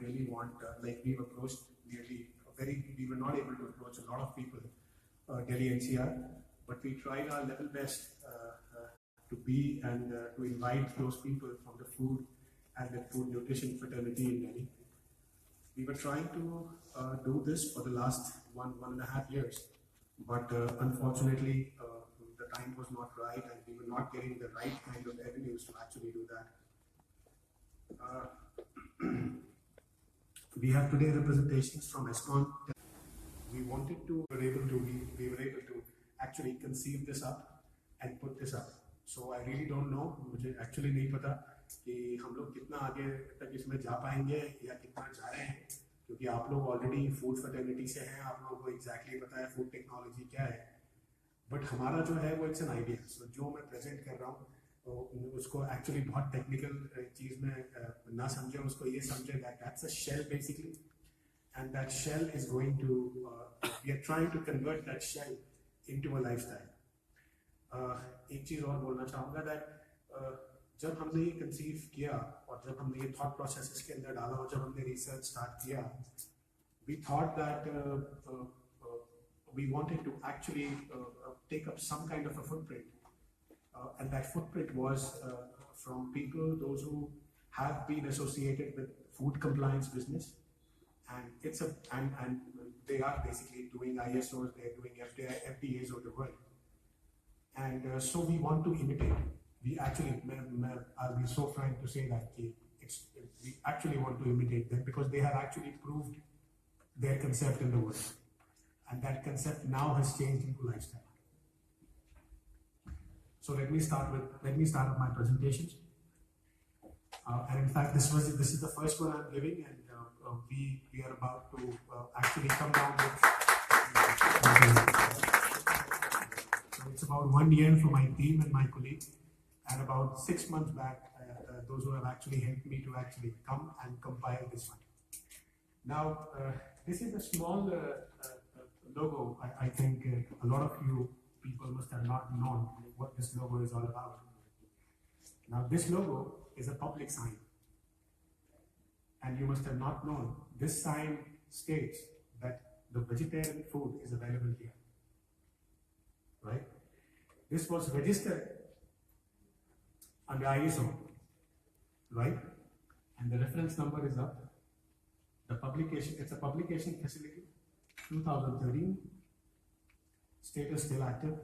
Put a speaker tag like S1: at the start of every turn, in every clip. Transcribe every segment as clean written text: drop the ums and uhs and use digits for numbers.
S1: really want, like we've approached we were not able to approach a lot of people, Delhi NCR, but we tried our level best to be and to invite those people from the food and the food nutrition fraternity in Delhi. We were trying to do this for the last 1.5 years, but unfortunately the time was not right and we were not getting the right kind of avenues to actually do that. We have today representations from ESCON. We were able to actually conceive this up and put this up. So I really don't know, मुझे actually नहीं पता कि हम लोग कितना आगे तक इसमें जा पाएंगे या कितना जा रहे हैं, क्योंकि आप लोग ऑलरेडी फूड फर्टिलिटी से हैं, आप लोगों को एग्जैक्टली पता है फूड टेक्नोलॉजी क्या है, बट हमारा जो है वो इट्स एन आइडिया. सो जो मैं प्रेजेंट कर रहा हूँ तो उसको एक्चुअली बहुत टेक्निकल चीज़ में ना समझे, उसको ये समझे that's a shell basically, and that shell is going to we are trying to convert that shell into a lifestyle. एक चीज़ और बोलना चाहूँगा दैट जब हमने ये कंसीव किया और जब हमने ये थॉट प्रोसेस इसके अंदर डाला और जब हमने रिसर्च स्टार्ट किया, we thought that we wanted to actually take up some kind of a footprint, and that footprint was from people, those who have been associated with food compliance business, and and they are basically doing ISOs, they are doing FDAs of the world, and so we want to imitate. We actually, I'll be so frank to say that we actually want to imitate them because they have actually proved their concept in the world. And that concept now has changed into lifestyle. So let me start with my presentations. And in fact, this is the first one I'm giving, and we are about to actually come down with. So it's about 1 year for my team and my colleagues, and about 6 months back, those who have actually helped me to actually come and compile this one. Now, this is a small logo. I think a lot of you people must have not known what this logo is all about. Now, this logo is a public sign, and you must have not known this sign states that the vegetarian food is available here. Right? This was registered under ISO, right? And the reference number is up. The publication, it's a publication facility. 2013, status still active.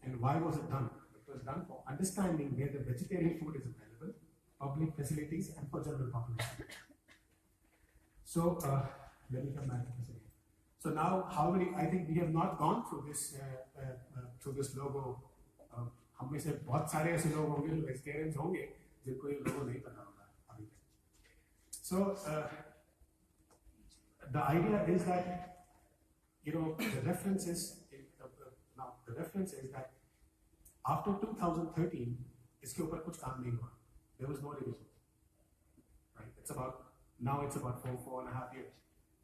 S1: And why was it done? It was done for understanding where the vegetarian food is available, public facilities, and for general population. So let me come back to this again. So now, I think we have not gone through this logo. हम में से बहुत सारे ऐसे लोग होंगे जो vegetarians होंगे जिनको ये लोगो नहीं पता होगा अभी तक. So the idea is that, the reference is that after 2013 इसके ऊपर कुछ काम नहीं हुआ. There was no revision. Right? It's about 4.5 years,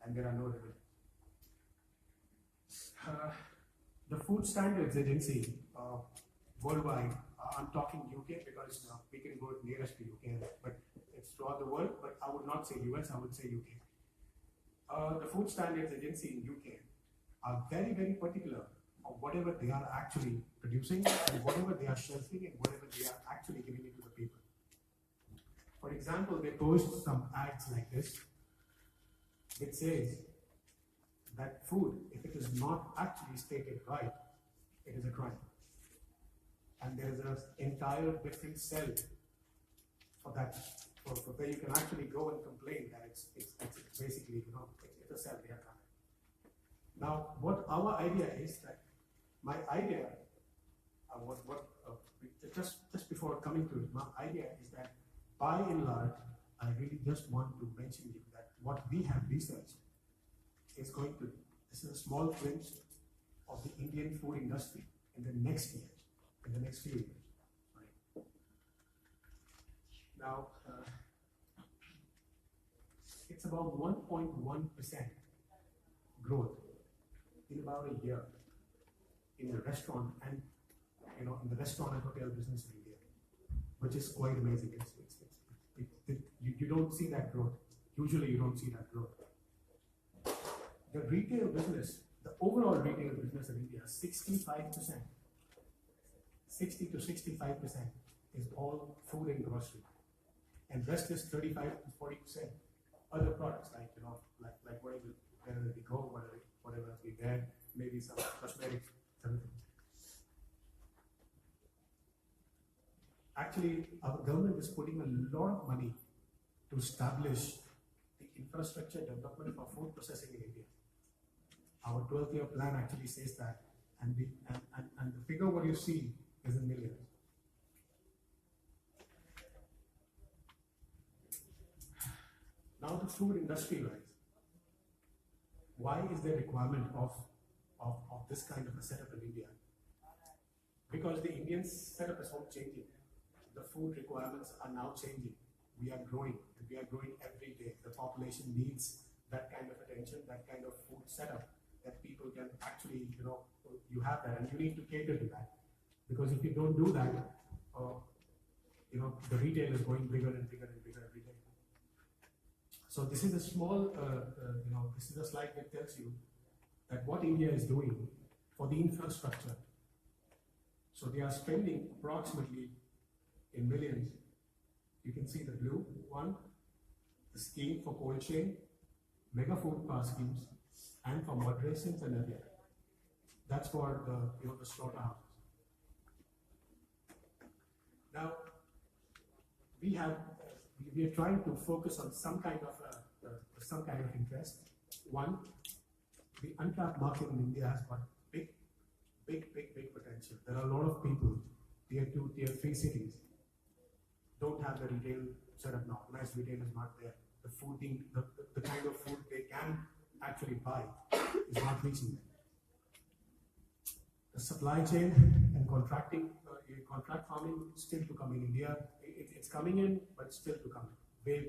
S1: and there are no revisions. The Food Standards Agency worldwide, I'm talking UK because we can go nearest to UK, but it's throughout the world, but I would not say US, I would say UK. The Food Standards Agency in UK are very, very particular of whatever they are actually producing and whatever they are shelving and whatever they are actually giving it to the people. For example, they post some ads like this, which says that food, if it is not actually stated right, it is a crime. And there is an entire different cell for that, for where you can actually go and complain that it's basically, it's a cell they have done. Now, what our idea is that, my idea, just before coming to it, my idea is that by and large, I really just want to mention you that what we have researched is this is a small glimpse of the Indian food industry in the next year. In the next few years. Right? Now, it's about 1.1% growth in about a year in the restaurant and in the restaurant and hotel business in India, which is quite amazing. You don't see that growth usually you don't see that growth. The retail business, the overall retail business in India, 65%, 60 to 65% is all food and grocery, and rest is 35 to 40% other products like whatever we go, whatever we wear, maybe some cosmetics, everything. Actually, our government is putting a lot of money to establish the infrastructure development for food processing in India. Our 12-year plan actually says that, and the figure what you see is in millions. Now the food industry rise. Why is there requirement of this kind of a setup in India? Because the Indian setup is all changing. The food requirements are now changing. We are growing, and we are growing every day. The population needs that kind of attention, that kind of food setup that people can actually, you have that, and you need to cater to that. Because if you don't do that, the retail is going bigger and bigger and bigger every day. So this is a small, this is a slide that tells you that what India is doing for the infrastructure. So they are spending approximately in millions. You can see the blue one, the scheme for cold chain, mega food park schemes, and for mud racings and everything. That's for the slaughterhouses. Now we are trying to focus on some kind of interest. One, the untapped market in India has got big potential. There are a lot of people, tier 2, tier 3 cities, don't have the retail setup now. Organized retail is not there. The kind of food they can actually buy is not reaching them. The supply chain and contract farming is still to come in India. It's coming in, but it's still to come. Way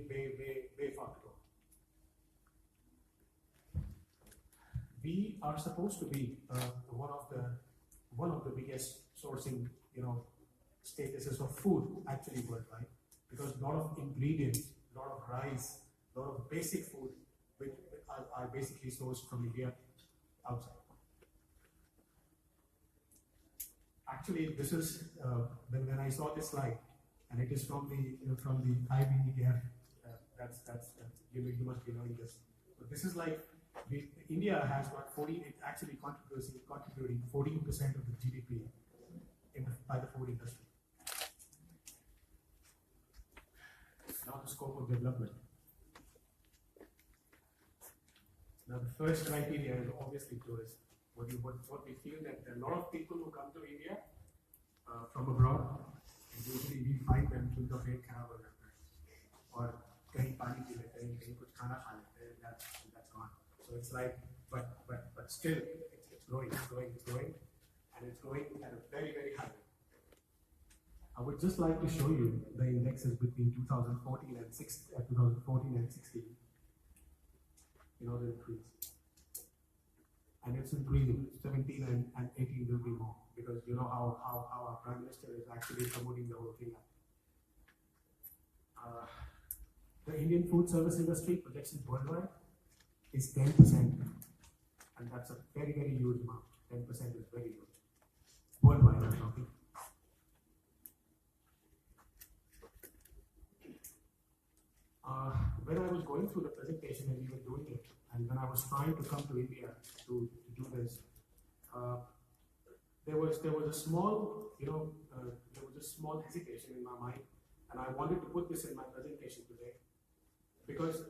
S1: far to go. We are supposed to be one of the biggest sourcing, statuses of food actually worldwide, because a lot of ingredients, a lot of rice, a lot of basic food which are basically sourced from India outside. Actually, this is when I saw this slide, and it is from the IBEF. You must be knowing this. So this is like India has got 40. It's actually contributing 14% of the GDP by the food industry. Now the scope of development. Now the first criteria is obviously tourism. What we feel that there are a lot of people who come to India from abroad, and usually we find them to the पेट खराब हो जाता है, और कहीं पानी P लेते हैं, कहीं कुछ खाना खा लेते हैं, that's gone. So it's like, but still it's growing, and it's growing at a very high rate. I would just like to show you the indexes between 2014 and 16. The increase. And it's increasing. 17 and 18 will be more, because you know how our Prime Minister is actually promoting the whole thing. The Indian food service industry projection worldwide is 10%, and that's a very huge amount. 10% is very huge. Worldwide, I'm talking. When I was going through the presentation and we were doing it, and when I was trying to come to India to do this, there was a small hesitation in my mind, and I wanted to put this in my presentation today. Because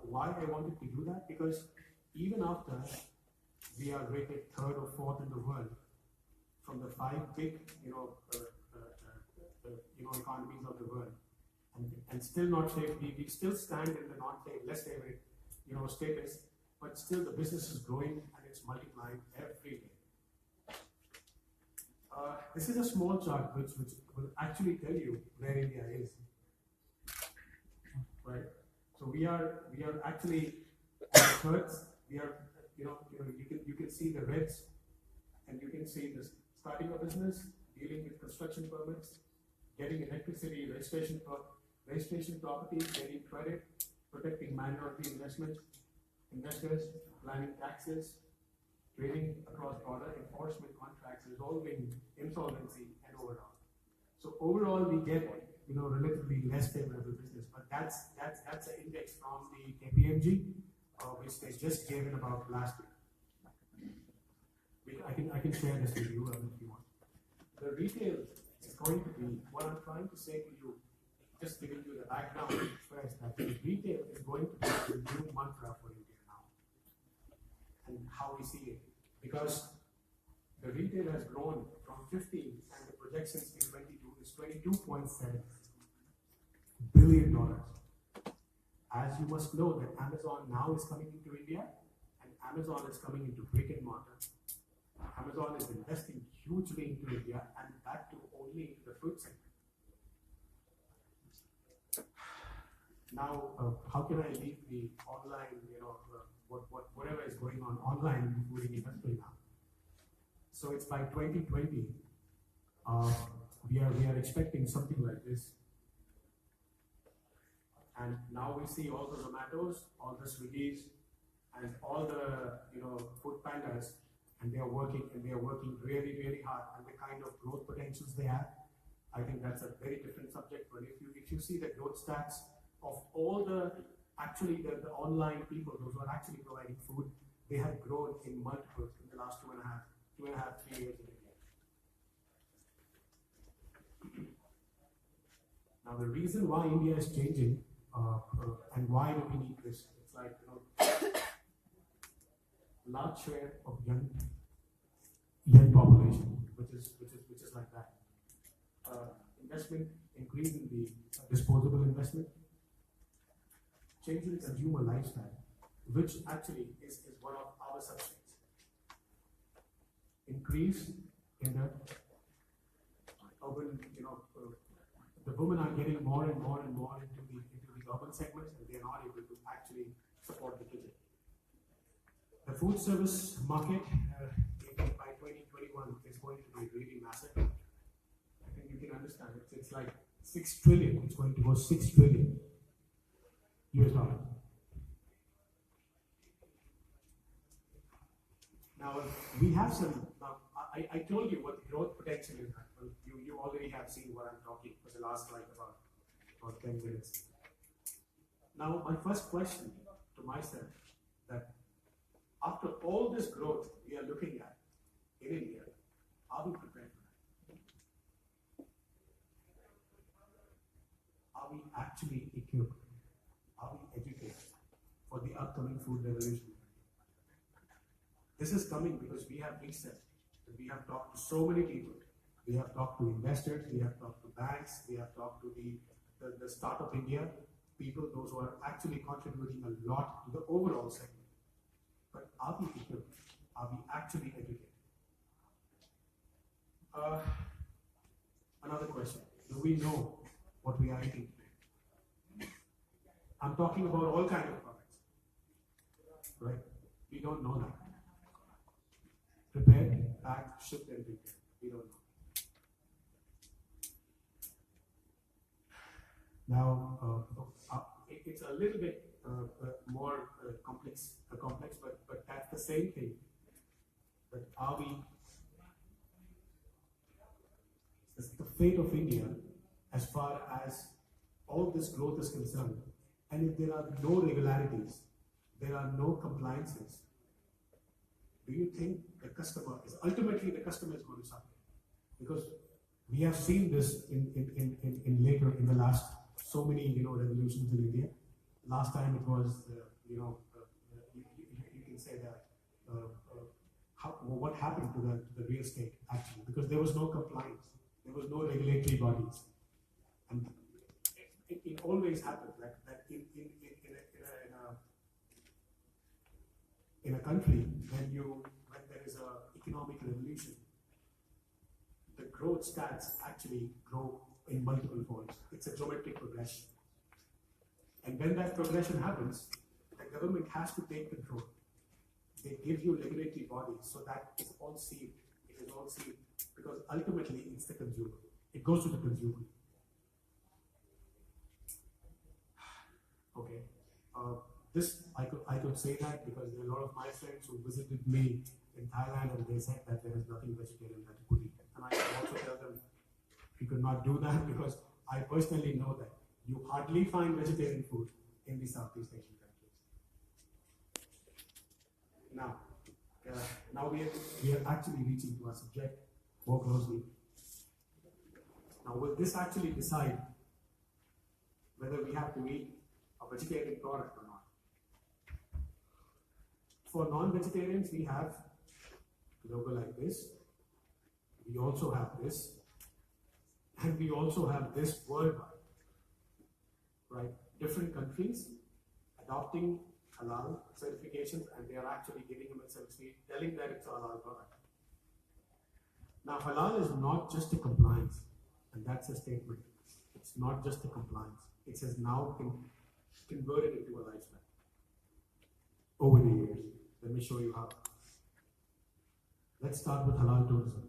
S1: why I wanted to do that? Because even after we are rated 3rd or 4th in the world from the 5 big economies of the world, and still not favored, we still stand in the less favored status, but still the business is growing and it's multiplying every day. This is a small chart which will actually tell you where India is. Right? So we are actually on the third. We are you can see the reds, and you can see this starting a business, dealing with construction permits, getting electricity registration properties, getting credit, protecting minority investors, planning taxes, trading across border, enforcement contracts, resolving insolvency, and overall. So overall, we get relatively less favorable business, but that's an index from the KPMG, which they just gave in about last week. I can share this with you if you want. The retail is going to be what I'm trying to say to you. Just giving you the background first, that the retail is going to be the new mantra for India now, and how we see it, because the retail has grown from 15, and the projections in 22 is $22.7 billion. As you must know that Amazon now is coming into India, and Amazon is coming into brick and mortar. Amazon is investing hugely into India, and that too only into the food sector. Now, how can I leave the online, whatever is going on online in the food industry now? So it's by 2020, we are expecting something like this. And now we see all the Zomatos, all the Swiggies, and all the food pandas, and they are working really, really hard. And the kind of growth potentials they have, I think that's a very different subject. But if you see the growth stats of all the online people, those who are actually providing food, they have grown in multiples in the last 3 years in India. Now the reason why India is changing and why do we need this? It's like large share of young population, which is like that. Investment, increase in the disposable investment, change in consumer lifestyle, which actually is one of our subjects. Increase in the urban, the women are getting more and more into the urban segments, and they are not able to actually support the kitchen. The food service market by 2021 is going to be really massive. I think you can understand it. It's like 6 trillion. It's going to go 6 trillion US dollars. Now we have some. Now I told you what the growth potential is. Well, you already have seen what I'm talking for the last about 10 minutes. Now my first question to myself, that after all this growth we are looking at in India, are we prepared for that? Are we actually equipped? Are we educated for the upcoming food revolution? This is coming because we have researched, we have talked to so many people. We have talked to investors, we have talked to banks, we have talked to the Startup India people, those who are actually contributing a lot to the overall segment. But are we equipped? Are we actually educated? Another question, do we know what we are eating today? I'm talking about all kinds of products, right? We don't know that. Prepared, packed, shipped, and retail. We don't know. Now, it's a little bit more complex, but that's the same thing. But are we? It's the fate of India as far as all this growth is concerned. And if there are no regularities, there are no compliances, do you think the customer is ultimately going to suffer? Because we have seen this in later in the last so many revolutions in India. Last time it was you can say that what happened to the real estate actually, because there was no compliance, there was no regulatory bodies, and it always happens like that in a country when there is a economic revolution, the growth stats actually grow in multiple folds. It's a geometric progression. And when that progression happens, the government has to take control. They give you regulatory bodies so that it's all sealed. It is all sealed because ultimately it's the consumer. It goes to the consumer. Okay. This I could say that because there are a lot of my friends who visited me in Thailand and they said that there is nothing vegetarian that you could eat. And I could also tell them you could not do that because I personally know that you hardly find vegetarian food in the Southeast Asian countries. Now we are actually reaching to our subject more closely. Now, will this actually decide whether we have to eat a vegetarian product or not? For non-vegetarians, we have logo like this. We also have this, and we also have this worldwide. Right? Different countries adopting halal certifications, and they are actually giving them a certificate, telling that it's a halal product. Now, halal is not just a compliance, and that's a statement. It's not just a compliance. It has now converted into a lifestyle over the years. Let me show you how. Let's start with halal tourism.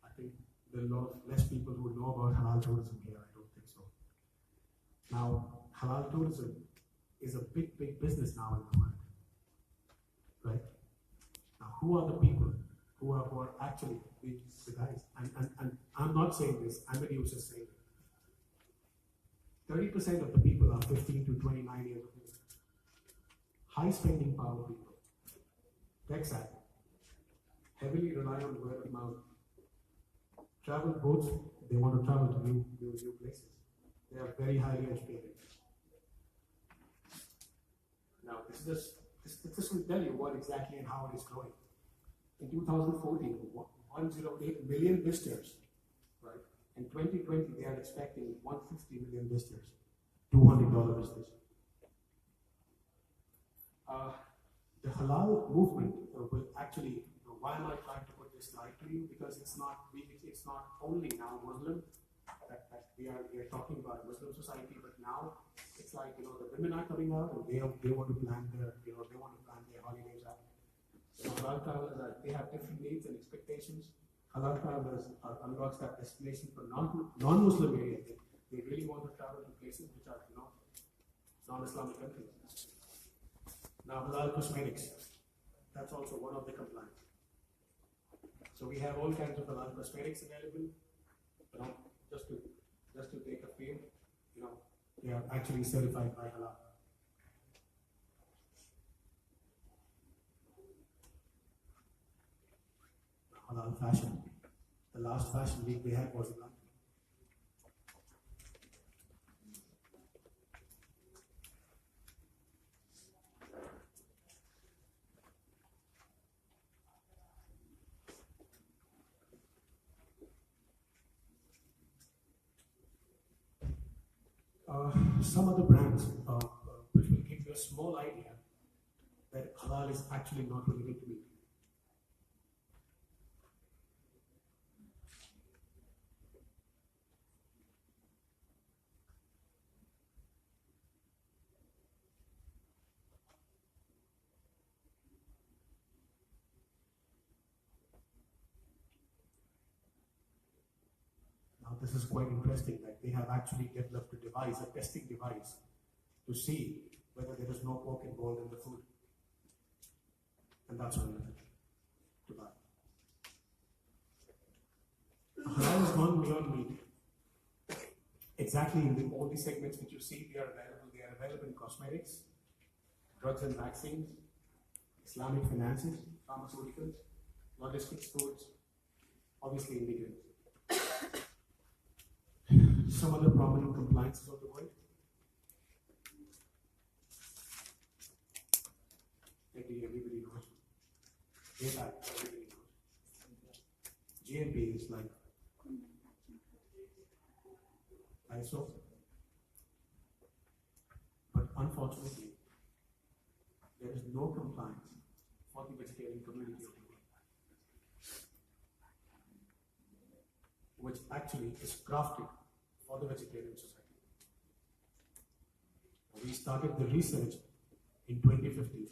S1: I think there are a lot of less people who know about halal tourism here. I don't think so. Now, halal tourism is a big, big business now in the world. Right? Now, who are the people who are actually the guys? And I'm not saying this, Amity was just saying it. 30% of the people are 15 to 29 years old. High spending power people. Tech savvy. Heavily rely on word of mouth. Travel boats, they want to travel to new places. They are very highly educated. Now, this will tell you what exactly and how it is growing. In 2014, 108 million visitors, right? In 2020, they are expecting 150 million visitors, $200 visitors. The halal movement will actually, why am I trying to put this slide to you? Because it's not only now Muslim, that we are talking about Muslim society, but now it's like, the women are coming out and they want to plan their, holidays out. Halal travelers they have different needs and expectations. Halal travelers unlocks that destination for non-Muslim areas. They really want to travel to places which are, non-Islamic countries. Now, halal cosmetics, that's also one of the compliance. So we have all kinds of halal cosmetics available. Just to take a feel, they are actually certified by halal. Halal fashion. The last fashion week we had was in London. Some other brands, which will give you a small idea that halal is actually not related to meat. This is quite interesting that they have actually developed a testing device, to see whether there is no pork involved in the food. And that's related to that. Halal has gone beyond meat. Exactly in all these segments which you see, they are available in cosmetics, drugs and vaccines, Islamic finances, pharmaceuticals, logistics, foods, obviously ingredients. Some other prominent compliances of the world. Maybe everybody knows. APAC, everybody knows. GMP is like ISO. But unfortunately, there is no compliance for the vegetarian community of the world, which actually is crafted for the vegetarian society. We started the research in 2015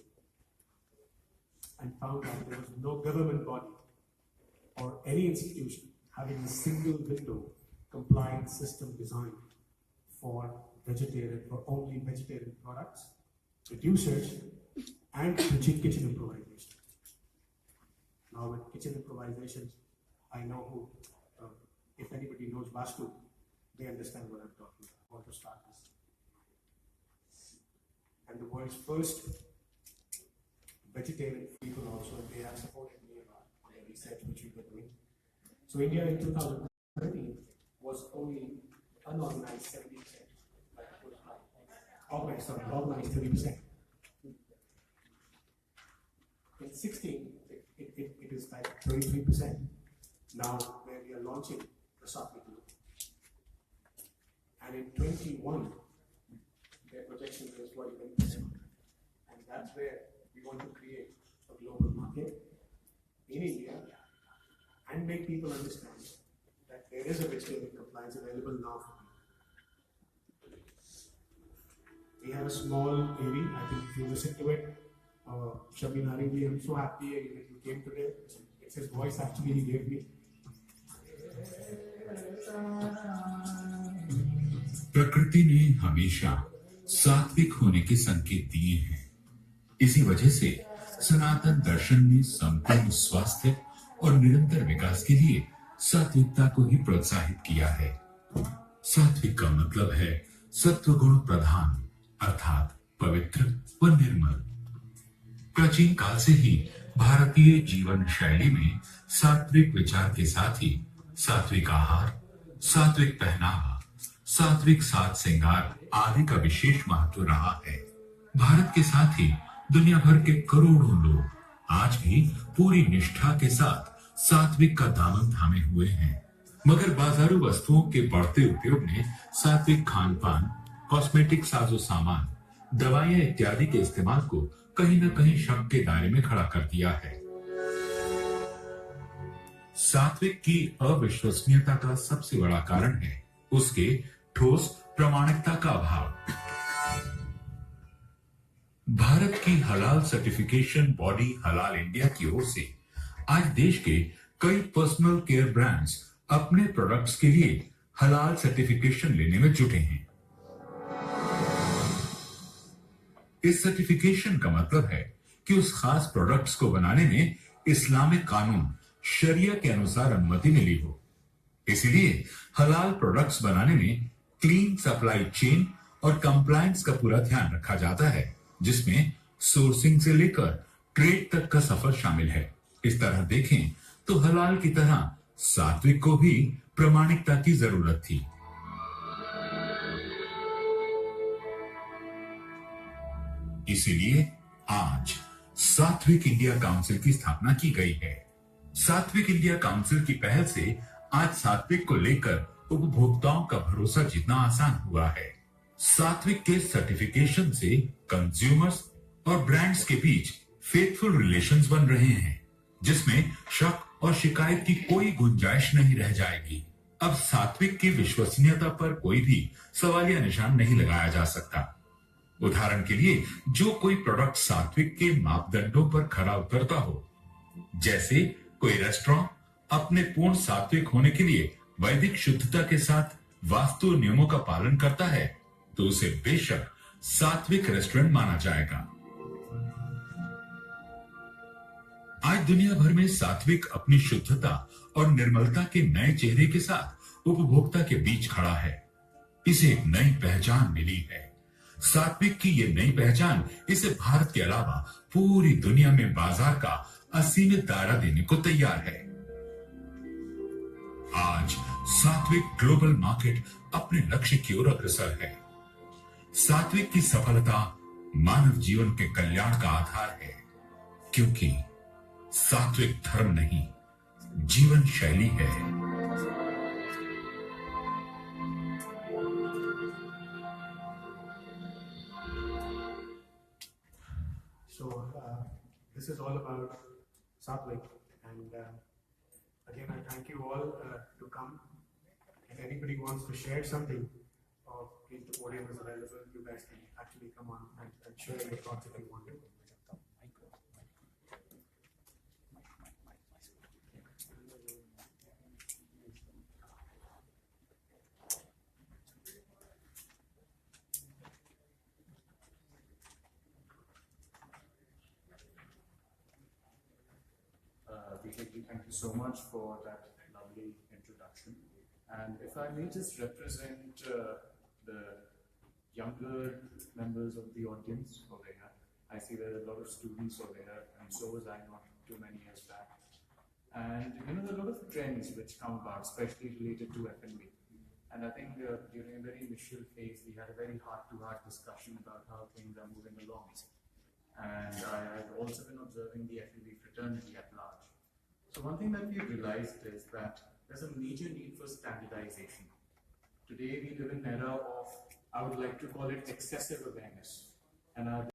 S1: and found out there was no government body or any institution having a single window compliance system designed for vegetarian or only vegetarian products, producers, and kitchen improvisation. Now with kitchen improvisations, I know who, if anybody knows Vastu, they understand what I'm talking about. I want to start this. And the world's first vegetarian people also, they have supported me a lot on the research which we were doing. So India in 2013 was only unorganized 70%, like it was organized 30%. In 16, it is like 33%. Now where we are launching the Sattvic Loop. And in 21, their projection is 41%. And that's where we want to create a global market in India and make people understand that there is a vegetarian compliance available now for people. We have a small AV, I think if you listen to it, Shabir Narinji, I'm so happy that you came today. It's his voice actually he gave me.
S2: प्रकृति ने हमेशा सात्विक होने के संकेत दिए हैं। इसी वजह से सनातन दर्शन ने संपूर्ण स्वास्थ्य और निरंतर विकास के लिए सात्विकता को ही प्रोत्साहित किया है। सात्विक का मतलब है सत्व गुण प्रधान, अर्थात पवित्र व निर्मल। प्राचीन काल से ही भारतीय जीवन शैली में सात्विक विचार के साथ ही सात्विक आहार, सात्विक पहनावा, सात्विक साज श्रृंगार आदि का विशेष महत्व रहा है। भारत के साथ ही दुनिया भर के करोड़ों लोग आज भी पूरी निष्ठा के साथ सात्विक का दामन थामे हुए हैं। मगर बाजारू वस्तुओं के बढ़ते उपयोग ने सात्विक खान पान, कॉस्मेटिक साजो सामान, दवाइयां इत्यादि के इस्तेमाल को कहीं न कहीं शक के दायरे में खड़ा कर दिया है। सात्विक की अविश्वसनीयता का सबसे बड़ा कारण है उसके ठोस प्रामाणिकता का अभाव। भारत की हलाल सर्टिफिकेशन बॉडी हलाल इंडिया की ओर से आज देश के कई पर्सनल केयर ब्रांड्स अपने प्रोडक्ट्स के लिए हलाल सर्टिफिकेशन लेने में जुटे हैं। इस सर्टिफिकेशन का मतलब है कि उस खास प्रोडक्ट्स को बनाने में इस्लामिक कानून शरिया के अनुसार अनुमति मिली हो। इसलिए हलाल प्रोडक्ट्स बनाने में क्लीन सप्लाई चेन और कंप्लायंस का पूरा ध्यान रखा जाता है, जिसमें सोर्सिंग से लेकर ट्रेड तक का सफर शामिल है। इस तरह देखें तो हलाल की तरह सात्विक को भी प्रामाणिकता की जरूरत थी। इसीलिए आज सात्विक इंडिया काउंसिल की स्थापना की गई है। सात्विक इंडिया काउंसिल की पहल से आज सात्विक को लेकर उपभोक्ताओं का भरोसा जीतना आसान हुआ है। सात्विक के सर्टिफिकेशन से कंज्यूमर्स और ब्रांड्स के बीच फेथफुल रिलेशंस बन रहे हैं, जिसमें शक और शिकायत की कोई गुंजाइश नहीं रह जाएगी। अब सात्विक की विश्वसनीयता पर कोई भी सवालिया निशान नहीं लगाया जा सकता। उदाहरण के लिए, जो कोई प्रोडक्ट सात्विक के मापदंडों पर खरा उतरता हो, जैसे कोई रेस्टोरेंट अपने पूर्ण सात्विक होने के लिए वैदिक शुद्धता के साथ वास्तु नियमों का पालन करता है, तो उसे बेशक सात्विक रेस्टोरेंट माना जाएगा। आज दुनिया भर में सात्विक अपनी शुद्धता और निर्मलता के नए चेहरे के साथ उपभोक्ता के बीच खड़ा है। इसे एक नई पहचान मिली है। सात्विक की ये नई पहचान इसे भारत के अलावा पूरी दुनिया में बाजार का असीमित दायरा देने को तैयार है। आज सात्विक ग्लोबल मार्केट अपने लक्ष्य की ओर अग्रसर है। सात्विक की सफलता मानव जीवन के कल्याण का आधार है, क्योंकि सात्विक धर्म नहीं, जीवन शैली है।
S1: This is all about Satvik, and again I thank you all to come. If anybody wants to share something, please, the podium is available. You guys can actually come on and share your thoughts if you want to.
S3: Abhishek, thank you so much for that lovely introduction. And if I may just represent the younger members of the audience over here, I see there are a lot of students over here, and so was I not too many years back. And there are a lot of trends which come about, especially related to F&B. And I think during a very initial phase, we had a very heart-to-heart discussion about how things are moving along. And I have also been observing the F&B fraternity at large. So one thing that we've realized is that there's a major need for standardization. Today we live in an era of, I would like to call it excessive awareness. And